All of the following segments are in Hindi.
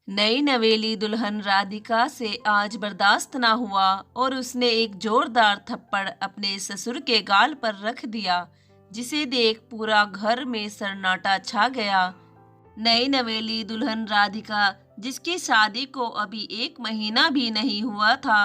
नई नवेली दुल्हन राधिका से आज बर्दाश्त ना हुआ और उसने एक जोरदार थप्पड़ अपने ससुर के गाल पर रख दिया, जिसे देख पूरा घर में सन्नाटा छा गया। नई नवेली दुल्हन राधिका, जिसकी शादी को अभी 1 महीना भी नहीं हुआ था,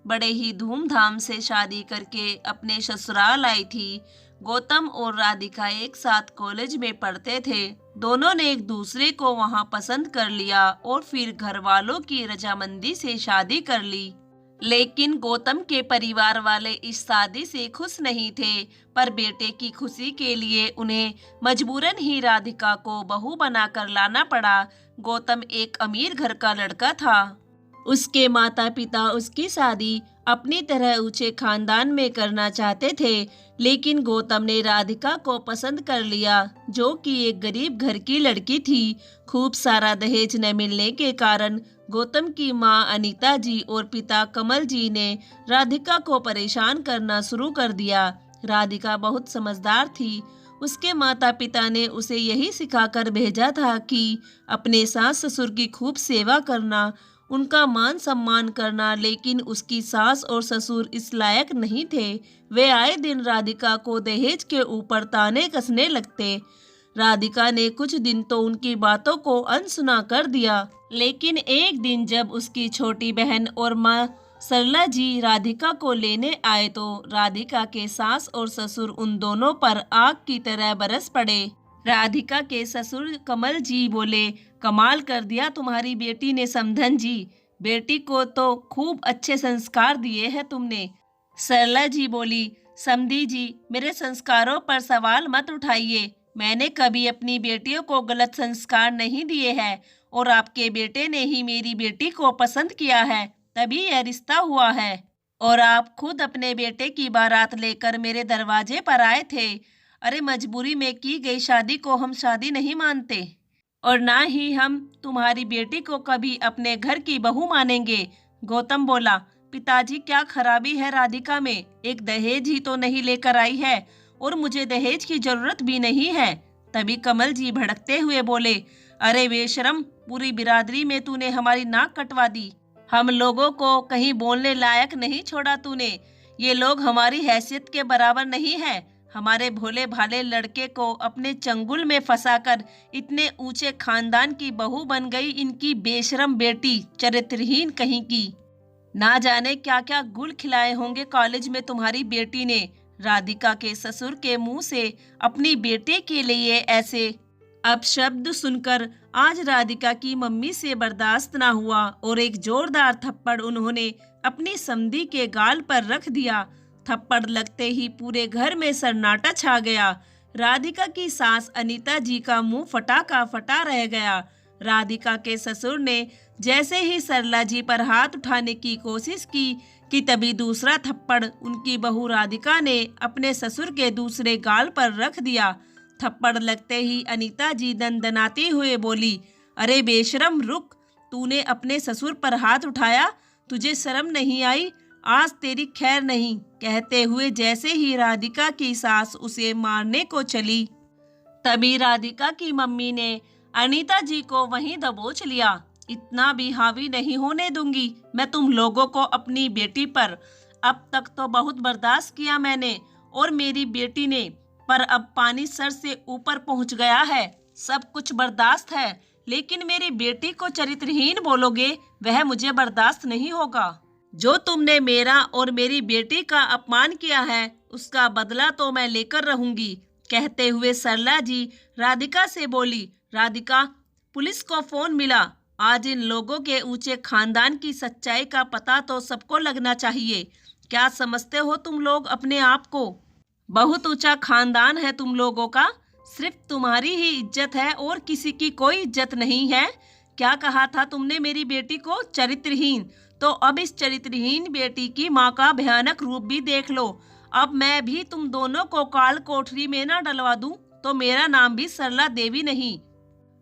बड़े ही धूमधाम से शादी करके अपने ससुराल आई थी। गौतम और राधिका एक साथ कॉलेज में पढ़ते थे। दोनों ने एक दूसरे को वहां पसंद कर लिया और फिर घर वालों की रजामंदी से शादी कर ली। लेकिन गौतम के परिवार वाले इस शादी से खुश नहीं थे, पर बेटे की खुशी के लिए उन्हें मजबूरन ही राधिका को बहू बनाकर लाना पड़ा। गौतम एक अमीर घर का लड़का था। उसके माता पिता उसकी शादी अपनी तरह ऊंचे खानदान में करना चाहते थे, लेकिन गौतम ने राधिका को पसंद कर लिया, जो कि एक गरीब घर की लड़की थी। खूब सारा दहेज न मिलने के कारण गौतम की मां अनीता जी और पिता कमल जी ने राधिका को परेशान करना शुरू कर दिया। राधिका बहुत समझदार थी। उसके माता पिता ने उसे यही सिखाकर भेजा था कि अपने सास ससुर की खूब सेवा करना, उनका मान सम्मान करना, लेकिन उसकी सास और ससुर इस लायक नहीं थे। वे आए दिन राधिका को दहेज के ऊपर ताने कसने लगते। राधिका ने कुछ दिन तो उनकी बातों को अनसुना कर दिया, लेकिन एक दिन जब उसकी छोटी बहन और माँ सरला जी राधिका को लेने आए तो राधिका के सास और ससुर उन दोनों पर आग की तरह बरस पड़े। राधिका के ससुर कमल जी बोले, कमाल कर दिया तुम्हारी बेटी ने समधन जी, बेटी को तो खूब अच्छे संस्कार दिए हैं तुमने। सरला जी बोली, समधी जी, मेरे संस्कारों पर सवाल मत उठाइए। मैंने कभी अपनी बेटियों को गलत संस्कार नहीं दिए हैं और आपके बेटे ने ही मेरी बेटी को पसंद किया है, तभी यह रिश्ता हुआ है। और आप खुद अपने बेटे की बारात लेकर मेरे दरवाजे पर आए थे। अरे मजबूरी में की गई शादी को हम शादी नहीं मानते, और ना ही हम तुम्हारी बेटी को कभी अपने घर की बहू मानेंगे। गौतम बोला, पिताजी क्या खराबी है राधिका में? एक दहेज ही तो नहीं लेकर आई है और मुझे दहेज की जरूरत भी नहीं है। तभी कमल जी भड़कते हुए बोले, अरे बेशरम, पूरी बिरादरी में तूने हमारी नाक कटवा दी। हम लोगों को कहीं बोलने लायक नहीं छोड़ा तूने। ये लोग हमारी हैसियत के बराबर नहीं है। हमारे भोले भाले लड़के को अपने चंगुल में फंसाकर इतने ऊंचे खानदान की बहू बन गई इनकी बेशरम बेटी, चरित्रहीन कहीं की। ना जाने क्या क्या गुल खिलाए होंगे कॉलेज में तुम्हारी बेटी ने। राधिका के ससुर के मुंह से अपनी बेटे के लिए ऐसे अपशब्द सुनकर आज राधिका की मम्मी से बर्दाश्त ना हुआ और एक जोरदार थप्पड़ उन्होंने अपनी समधी के गाल पर रख दिया। थप्पड़ लगते ही पूरे घर में सन्नाटा छा गया। राधिका की सास अनीता जी का मुंह फटा का फटा रह गया। राधिका के ससुर ने जैसे ही सरला जी पर हाथ उठाने की कोशिश की कि तभी दूसरा थप्पड़ उनकी बहू राधिका ने अपने ससुर के दूसरे गाल पर रख दिया। थप्पड़ लगते ही अनीता जी दनदनाती हुए बोली, अरे बेशरम रुक, तूने अपने ससुर पर हाथ उठाया, तुझे शर्म नहीं आई? आज तेरी खैर नहीं। कहते हुए जैसे ही राधिका की सास उसे मारने को चली, तभी राधिका की मम्मी ने अनीता जी को वहीं दबोच लिया। इतना भी हावी नहीं होने दूंगी मैं तुम लोगों को अपनी बेटी पर। अब तक तो बहुत बर्दाश्त किया मैंने और मेरी बेटी ने, पर अब पानी सर से ऊपर पहुंच गया है। सब कुछ बर्दाश्त है, लेकिन मेरी बेटी को चरित्रहीन बोलोगे, वह मुझे बर्दाश्त नहीं होगा। जो तुमने मेरा और मेरी बेटी का अपमान किया है, उसका बदला तो मैं लेकर रहूंगी। कहते हुए सरला जी राधिका से बोली, राधिका, पुलिस को फोन मिला। आज इन लोगों के ऊंचे खानदान की सच्चाई का पता तो सबको लगना चाहिए। क्या समझते हो तुम लोग अपने आप को? बहुत ऊंचा खानदान है तुम लोगों का। सिर्फ तुम्हारी ही इज्जत है और किसी की कोई इज्जत नहीं है। क्या कहा था तुमने मेरी बेटी को? चरित्रहीन। तो अब इस चरित्रहीन बेटी की माँ का भयानक रूप भी देख लो। अब मैं भी तुम दोनों को काल कोठरी में ना डलवा दूं तो मेरा नाम भी सरला देवी नहीं।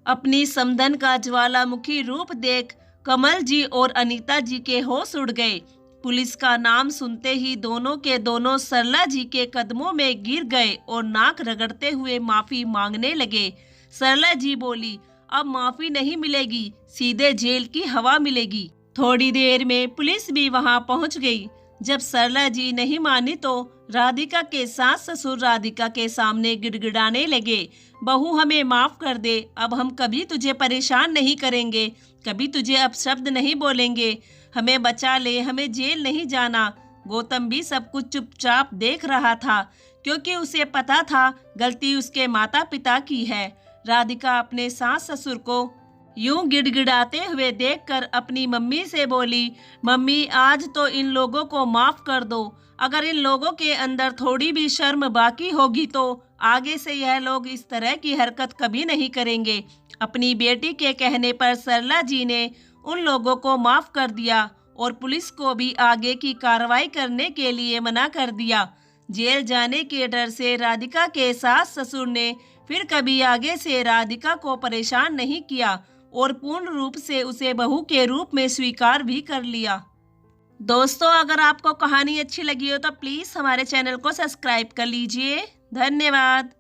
अपनी समधन का ज्वालामुखी रूप देख कमल जी और अनीता जी के होश उड़ गए। पुलिस का नाम सुनते ही दोनों के दोनों सरला जी के कदमों में गिर गए और नाक रगड़ते हुए माफी मांगने लगे। सरला जी बोली, अब माफी नहीं मिलेगी, सीधे जेल की हवा मिलेगी। थोड़ी देर में पुलिस भी वहां पहुंच गई। जब सरला जी नहीं मानी तो राधिका के सास ससुर राधिका के सामने गिड़गिड़ाने लगे, बहू हमें माफ कर दे, अब हम कभी तुझे परेशान नहीं करेंगे, कभी तुझे अपशब्द नहीं बोलेंगे, हमें बचा ले, हमें जेल नहीं जाना। गौतम भी सब कुछ चुपचाप देख रहा था, क्योंकि उसे पता था गलती उसके माता पिता की है। राधिका अपने सास ससुर को यूं गिड़गिड़ाते हुए देखकर अपनी मम्मी से बोली, मम्मी आज तो इन लोगों को माफ कर दो, अगर इन लोगों के अंदर थोड़ी भी शर्म बाकी होगी तो आगे से यह लोग इस तरह की हरकत कभी नहीं करेंगे। अपनी बेटी के कहने पर सरला जी ने उन लोगों को माफ कर दिया और पुलिस को भी आगे की कार्रवाई करने के लिए मना कर दिया। जेल जाने के डर से राधिका के सास ससुर ने फिर कभी आगे से राधिका को परेशान नहीं किया और पूर्ण रूप से उसे बहू के रूप में स्वीकार भी कर लिया। दोस्तों, अगर आपको कहानी अच्छी लगी हो तो प्लीज़ हमारे चैनल को सब्सक्राइब कर लीजिए। धन्यवाद।